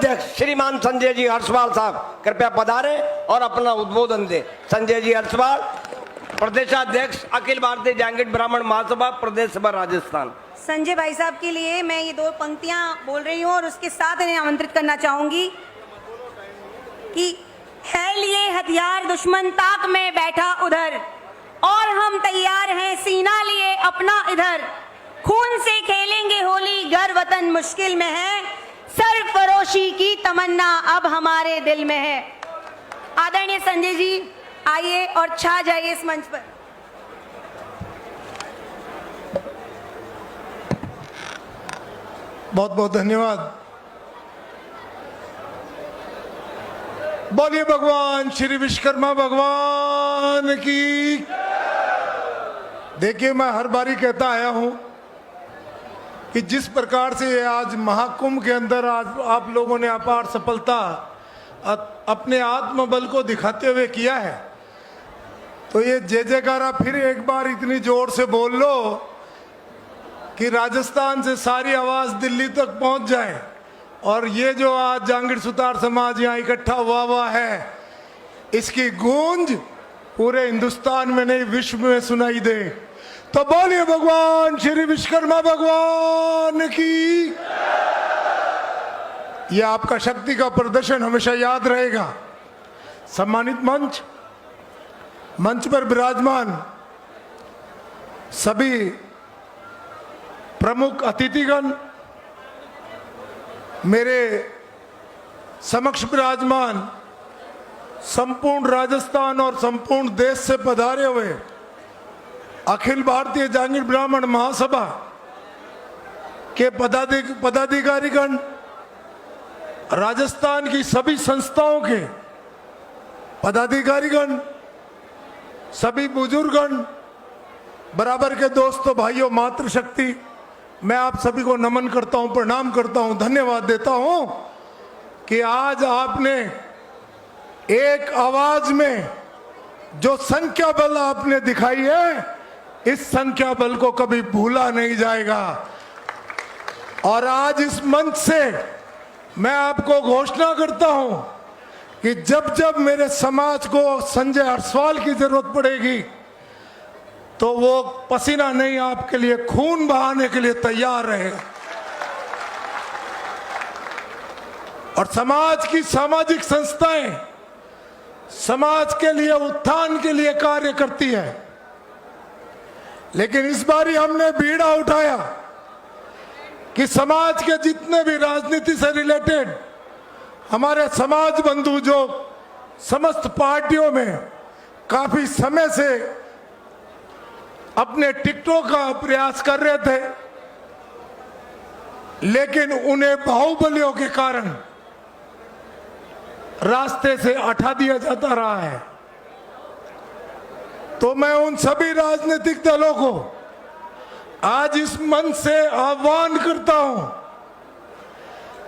अध्यक्ष श्रीमान संजय जी हर्षवाल साहब कृपया पधारे और अपना उद्बोधन दे। संजय जी हर्षवाल, प्रदेशाध्यक्ष अखिल भारतीय जैंगिट ब्राह्मण महासभा प्रदेश सभा राजस्थान। संजय भाई साहब के लिए मैं ये 2 पंक्तियां बोल रही हूँ और उसके साथ इन्हें आमंत्रित करना चाहूंगी कि है लिए हथियार दुश्मन ताक में बैठा उधर और हम तैयार हैं सीना लिए अपना इधर, खून से खेलेंगे होली गर वतन मुश्किल में है, सरफरोशी की तमन्ना अब हमारे दिल में है। आदरणीय संजय जी आइए और छा जाइए इस मंच पर। बहुत बहुत धन्यवाद। बोलिए भगवान श्री विश्वकर्मा भगवान की। देखिए, मैं हर बारी कहता आया हूं कि जिस प्रकार से आज महाकुंभ के अंदर आज आप लोगों ने अपार सफलता अपने आत्मबल को दिखाते हुए किया है, तो ये जय जयकारा फिर एक बार इतनी जोर से बोल लो कि राजस्थान से सारी आवाज दिल्ली तक पहुंच जाए और ये जो आज जांगिड़ सुतार समाज यहाँ इकट्ठा हुआ है, इसकी गूंज पूरे हिंदुस्तान में नहीं विश्व में सुनाई दे। तो बोलिए भगवान श्री विश्वकर्मा भगवान की। यह आपका शक्ति का प्रदर्शन हमेशा याद रहेगा। सम्मानित मंच पर विराजमान सभी प्रमुख अतिथिगण, मेरे समक्ष विराजमान संपूर्ण राजस्थान और संपूर्ण देश से पधारे हुए अखिल भारतीय जांगिड़ ब्राह्मण महासभा के पदाधिकारीगण, राजस्थान की सभी संस्थाओं के पदाधिकारीगण, सभी बुजुर्गगण, बराबर के दोस्तों, भाइयों, मातृशक्ति, मैं आप सभी को नमन करता हूं, प्रणाम करता हूं, धन्यवाद देता हूं कि आज आपने एक आवाज में जो संख्या बल आपने दिखाई है, इस संख्या बल को कभी भूला नहीं जाएगा। और आज इस मंच से मैं आपको घोषणा करता हूं कि जब जब मेरे समाज को संजय हर्षवाल की जरूरत पड़ेगी तो वो पसीना नहीं, आपके लिए खून बहाने के लिए तैयार रहेगा। और समाज की सामाजिक संस्थाएं समाज के लिए उत्थान के लिए कार्य करती है, लेकिन इस बारी हमने बीड़ा उठाया कि समाज के जितने भी राजनीति से रिलेटेड हमारे समाज बंधु जो समस्त पार्टियों में काफी समय से अपने टिकटों का प्रयास कर रहे थे, लेकिन उन्हें बाहुबलियों के कारण रास्ते से हटा दिया जाता रहा है, तो मैं उन सभी राजनीतिक दलों को आज इस मंच से आह्वान करता हूं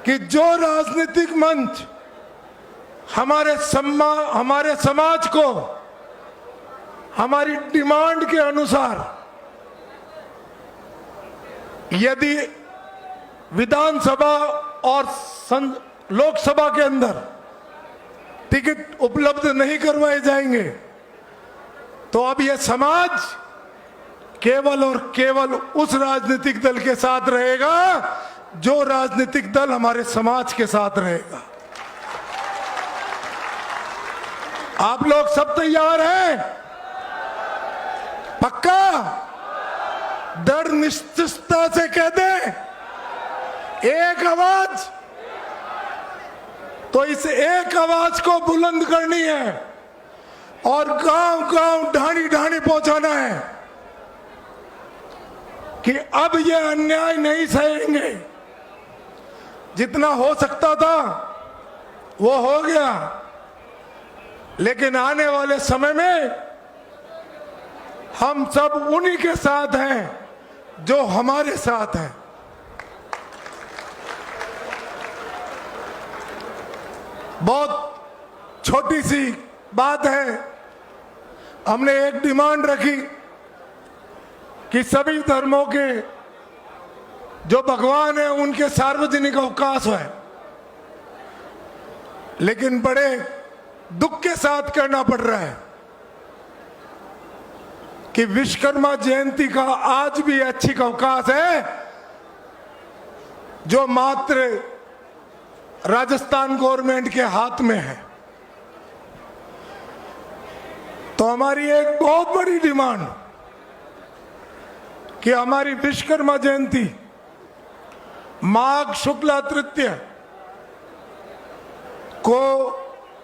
कि जो राजनीतिक मंच हमारे समाज को हमारी डिमांड के अनुसार यदि विधानसभा और लोकसभा के अंदर टिकट उपलब्ध नहीं करवाए जाएंगे, तो अब यह समाज केवल और केवल उस राजनीतिक दल के साथ रहेगा जो राजनीतिक दल हमारे समाज के साथ रहेगा। आप लोग सब तैयार हैं? पक्का? दृढ़ निश्चितता से कह दें, एक आवाज। तो इस एक आवाज को बुलंद करनी है और गांव-गांव, ढाणी-ढाणी पहुंचाना है कि अब ये अन्याय नहीं सहेंगे। जितना हो सकता था वो हो गया, लेकिन आने वाले समय में हम सब उन्हीं के साथ हैं जो हमारे साथ हैं। बहुत छोटी सी बात है, हमने एक डिमांड रखी कि सभी धर्मों के जो भगवान है उनके सार्वजनिक अवकाश है, लेकिन बड़े दुख के साथ कहना पड़ रहा है कि विश्वकर्मा जयंती का आज भी ऐच्छिक अवकाश है जो मात्र राजस्थान गवर्नमेंट के हाथ में है। तो हमारी एक बहुत बड़ी डिमांड कि हमारी विश्वकर्मा जयंती माघ शुक्ला तृतीय को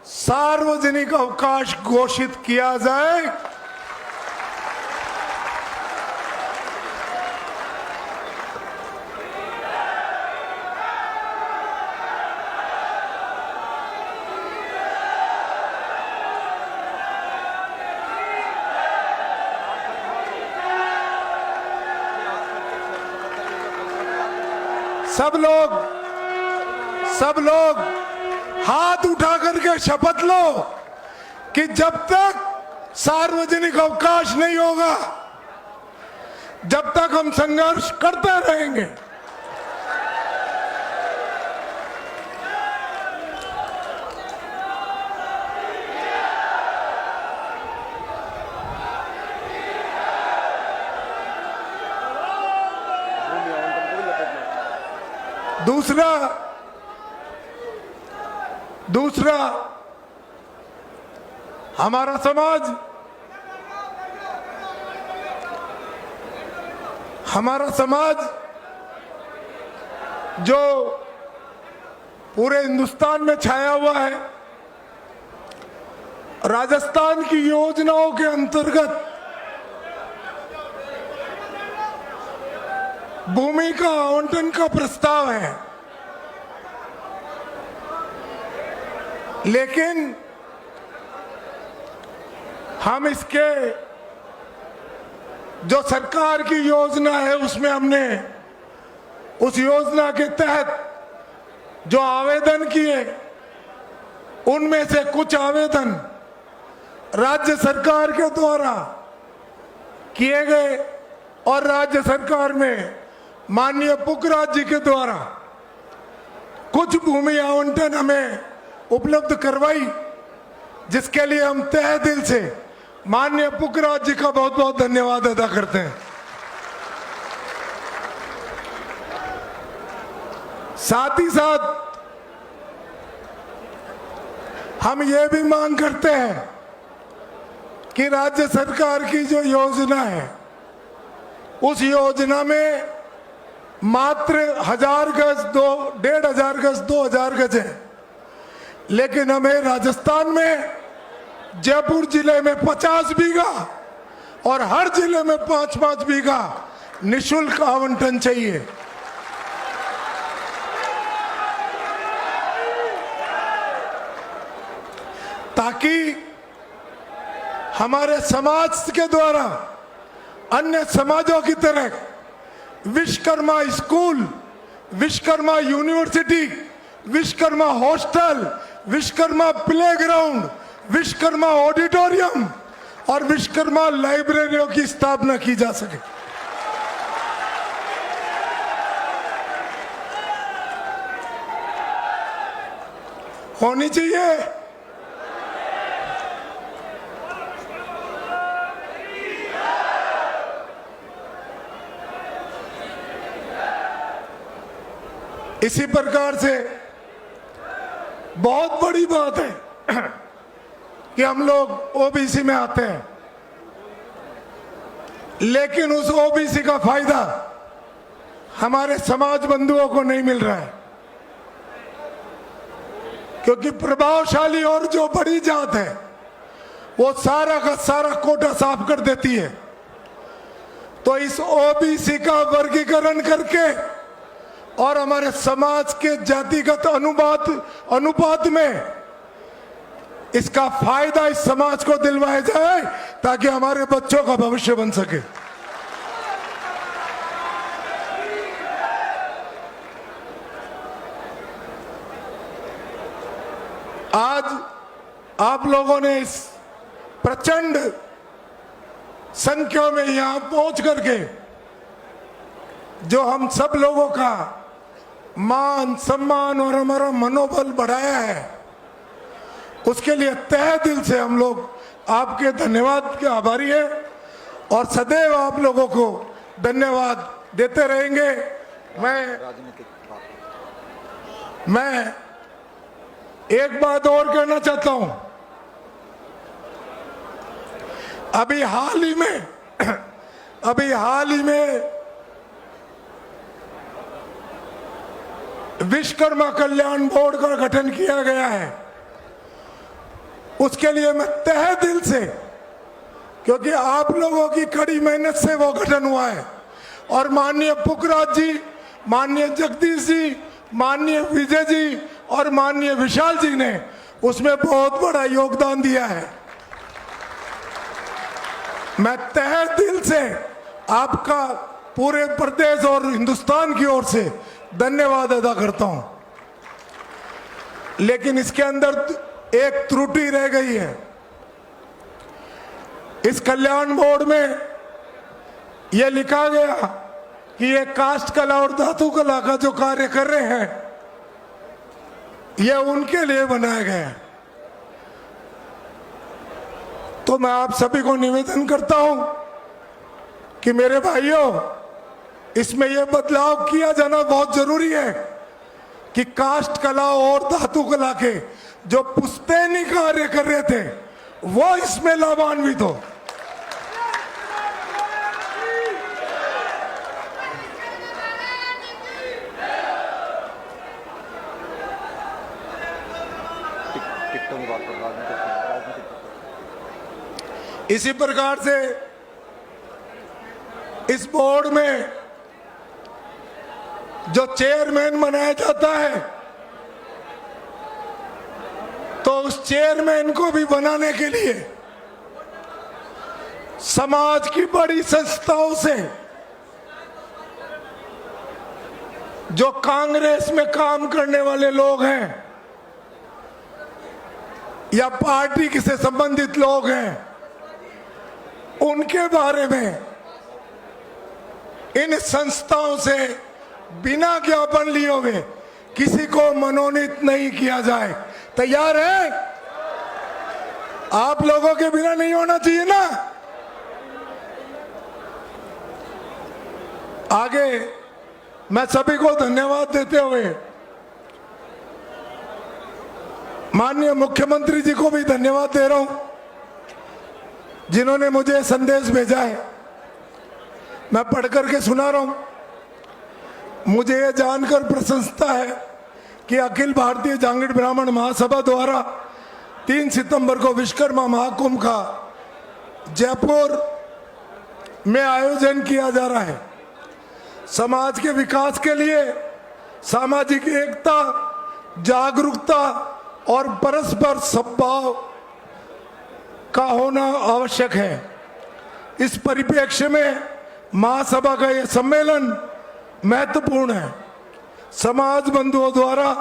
सार्वजनिक अवकाश घोषित किया जाए। सब लोग हाथ उठा करके शपथ लो कि जब तक सार्वजनिक अवकाश नहीं होगा जब तक हम संघर्ष करते रहेंगे। दूसरा हमारा समाज जो पूरे हिंदुस्तान में छाया हुआ है, राजस्थान की योजनाओं के अंतर्गत भूमि का आवंटन का प्रस्ताव है, लेकिन हम इसके जो सरकार की योजना है उसमें हमने उस योजना के तहत जो आवेदन किए उनमें से कुछ आवेदन राज्य सरकार के द्वारा किए गए और राज्य सरकार में माननीय पुखराज जी के द्वारा कुछ भूमि आवंटन हमें उपलब्ध करवाई, जिसके लिए हम तहे दिल से माननीय पुखराज जी का बहुत बहुत धन्यवाद अदा करते हैं। साथ ही साथ हम ये भी मांग करते हैं कि राज्य सरकार की जो योजना है उस योजना में मात्र 1000 गज 1500 गज 2000 गज है, लेकिन हमें राजस्थान में जयपुर जिले में 50 बीघा और हर जिले में 5-5 बीघा निशुल्क आवंटन चाहिए। ताकि हमारे समाज के द्वारा अन्य समाजों की तरह Vishwakarma school, Vishwakarma university, Vishwakarma hostel, Vishwakarma playground, Vishwakarma auditorium और विश्वकर्मा लाइब्रेरियों की स्थापना की जा सके। होनी चाहिए। इसी प्रकार से बहुत बड़ी बात है कि हम लोग ओबीसी में आते हैं, लेकिन उस ओबीसी का फायदा हमारे समाज बंधुओं को नहीं मिल रहा है, क्योंकि प्रभावशाली और जो बड़ी जात है वो सारा का सारा कोटा साफ कर देती है। तो इस ओबीसी का वर्गीकरण करके और हमारे समाज के जातिगत अनुपात में इसका फायदा इस समाज को दिलवाया जाए ताकि हमारे बच्चों का भविष्य बन सके। आज आप लोगों ने इस प्रचंड संख्या में यहां पहुंच करके जो हम सब लोगों का मान सम्मान और हमारा मनोबल बढ़ाया है, उसके लिए तहे दिल से हम लोग आपके धन्यवाद के आभारी हैं और सदैव आप लोगों को धन्यवाद देते रहेंगे। मैं एक बात और कहना चाहता हूं। अभी हाल ही में विश्वकर्मा कल्याण बोर्ड का गठन किया गया है। उसके लिए मैं तहे दिल से, क्योंकि आप लोगों की कड़ी मेहनत से वो गठन हुआ है और माननीय पुखराज जी, माननीय जगदीश जी, माननीय विजय जी और माननीय विशाल जी ने उसमें बहुत बड़ा योगदान दिया है। मैं तहे दिल से आपका पूरे प्रदेश और हिंदुस्तान की ओर से धन्यवाद अदा करता हूं। लेकिन इसके अंदर एक त्रुटि रह गई है। इस कल्याण बोर्ड में यह लिखा गया कि ये काष्ठ कला और धातु कला का जो कार्य कर रहे हैं यह उनके लिए बनाया गया है। तो मैं आप सभी को निवेदन करता हूं कि मेरे भाइयों, इसमें यह बदलाव किया जाना बहुत जरूरी है कि काष्ठ कला और धातु कला के जो पुश्तैनी कार्य कर रहे थे वो इसमें लाभान्वित हो। इसी प्रकार से इस बोर्ड में जो चेयरमैन बनाया जाता है तो उस चेयरमैन को भी बनाने के लिए समाज की बड़ी संस्थाओं से, जो कांग्रेस में काम करने वाले लोग हैं या पार्टी से संबंधित लोग हैं, उनके बारे में इन संस्थाओं से बिना ज्ञापन लिए हुए किसी को मनोनीत नहीं किया जाए। तैयार है? आप लोगों के बिना नहीं होना चाहिए ना। आगे मैं सभी को धन्यवाद देते हुए माननीय मुख्यमंत्री जी को भी धन्यवाद दे रहा हूं, जिन्होंने मुझे संदेश भेजा है। मैं पढ़ करके सुना रहा हूं। मुझे यह जानकर प्रसन्नता है कि अखिल भारतीय जांगीड़ ब्राह्मण महासभा द्वारा 3 सितंबर को विश्वकर्मा महाकुंभ का जयपुर में आयोजन किया जा रहा है। समाज के विकास के लिए सामाजिक एकता, जागरूकता और परस्पर सद्भाव का होना आवश्यक है। इस परिप्रेक्ष्य में महासभा का यह सम्मेलन महत्वपूर्ण है। समाज बंधुओं द्वारा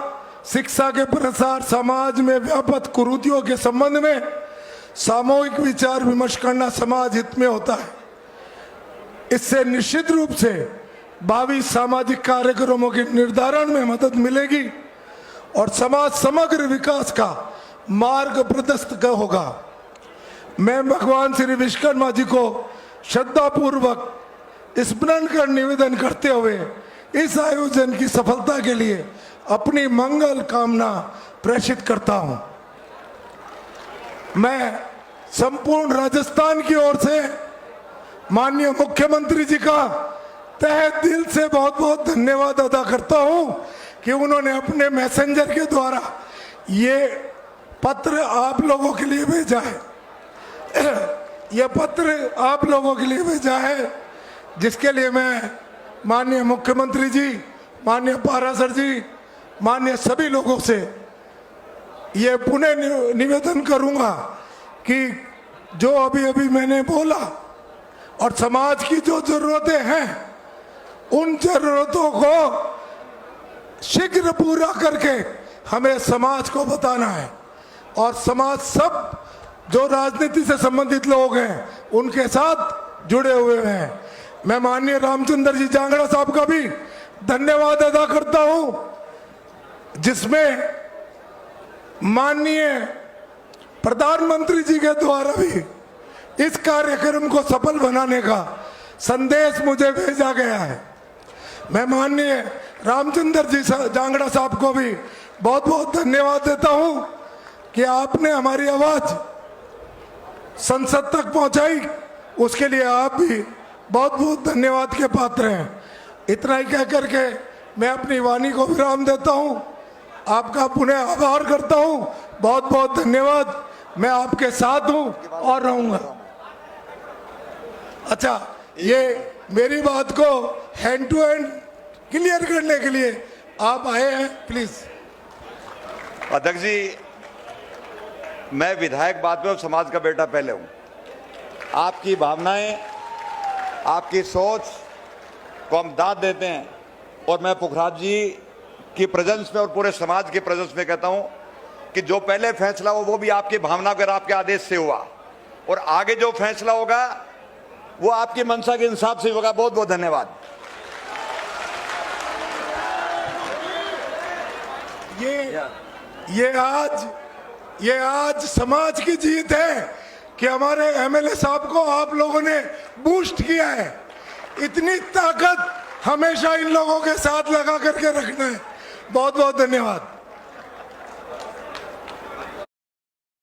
शिक्षा के प्रसार, समाज में व्याप्त कुरीतियों के संबंध में सामूहिक विचार विमर्श करना समाज हित में होता है। इससे निश्चित रूप से भावी सामाजिक कार्यक्रमों के निर्धारण में मदद मिलेगी और समाज समग्र विकास का मार्ग प्रशस्त होगा। मैं भगवान श्री विश्वकर्मा जी को श्रद्धापूर्वक स्मरण कर निवेदन करते हुए इस आयोजन की सफलता के लिए अपनी मंगल कामना प्रेषित करता हूं। मैं संपूर्ण राजस्थान की ओर से माननीय मुख्यमंत्री जी का तहे दिल से बहुत बहुत धन्यवाद अदा करता हूं कि उन्होंने अपने मैसेंजर के द्वारा ये पत्र आप लोगों के लिए भेजा है। यह पत्र आप लोगों के लिए भेजा है, जिसके लिए मैं माननीय मुख्यमंत्री जी, माननीय पारासर जी, माननीय सभी लोगों से ये पुनः निवेदन करूंगा कि जो अभी अभी मैंने बोला और समाज की जो जरूरतें हैं, उन जरूरतों को शीघ्र पूरा करके हमें समाज को बताना है। और समाज सब जो राजनीति से संबंधित लोग हैं उनके साथ जुड़े हुए हैं। मैं माननीय रामचंद्र जी जांगड़ा साहब का भी धन्यवाद अदा करता हूं, जिसमें माननीय प्रधानमंत्री जी के द्वारा भी इस कार्यक्रम को सफल बनाने का संदेश मुझे भेजा गया है। मैं माननीय रामचंद्र जी जांगड़ा साहब को भी बहुत बहुत धन्यवाद देता हूं कि आपने हमारी आवाज संसद तक पहुंचाई। उसके लिए आप भी बहुत बहुत धन्यवाद के पात्र हैं। इतना ही कह करके मैं अपनी वाणी को विराम देता हूं। आपका पुनः आभार करता हूं। बहुत बहुत धन्यवाद। मैं आपके साथ हूं और रहूंगा। अच्छा, ये मेरी बात को हैंड टू हैंड क्लियर करने के लिए आप आए हैं, प्लीज। अध्यक्ष जी, मैं विधायक बाद में और समाज का बेटा पहले हूं। आपकी भावनाएं, आपकी सोच को हम दाद देते हैं और मैं पुखराज जी की प्रेजेंस में और पूरे समाज के प्रेजेंस में कहता हूं कि जो पहले फैसला हो वो भी आपकी भावना कर आपके आदेश से हुआ और आगे जो फैसला होगा वो आपकी मंशा के हिसाब से होगा। बहुत बहुत धन्यवाद। ये आज समाज की जीत है कि हमारे एमएलए साहब को आप लोगों ने बूस्ट किया है। इतनी ताकत हमेशा इन लोगों के साथ लगा करके रखना है। बहुत बहुत धन्यवाद।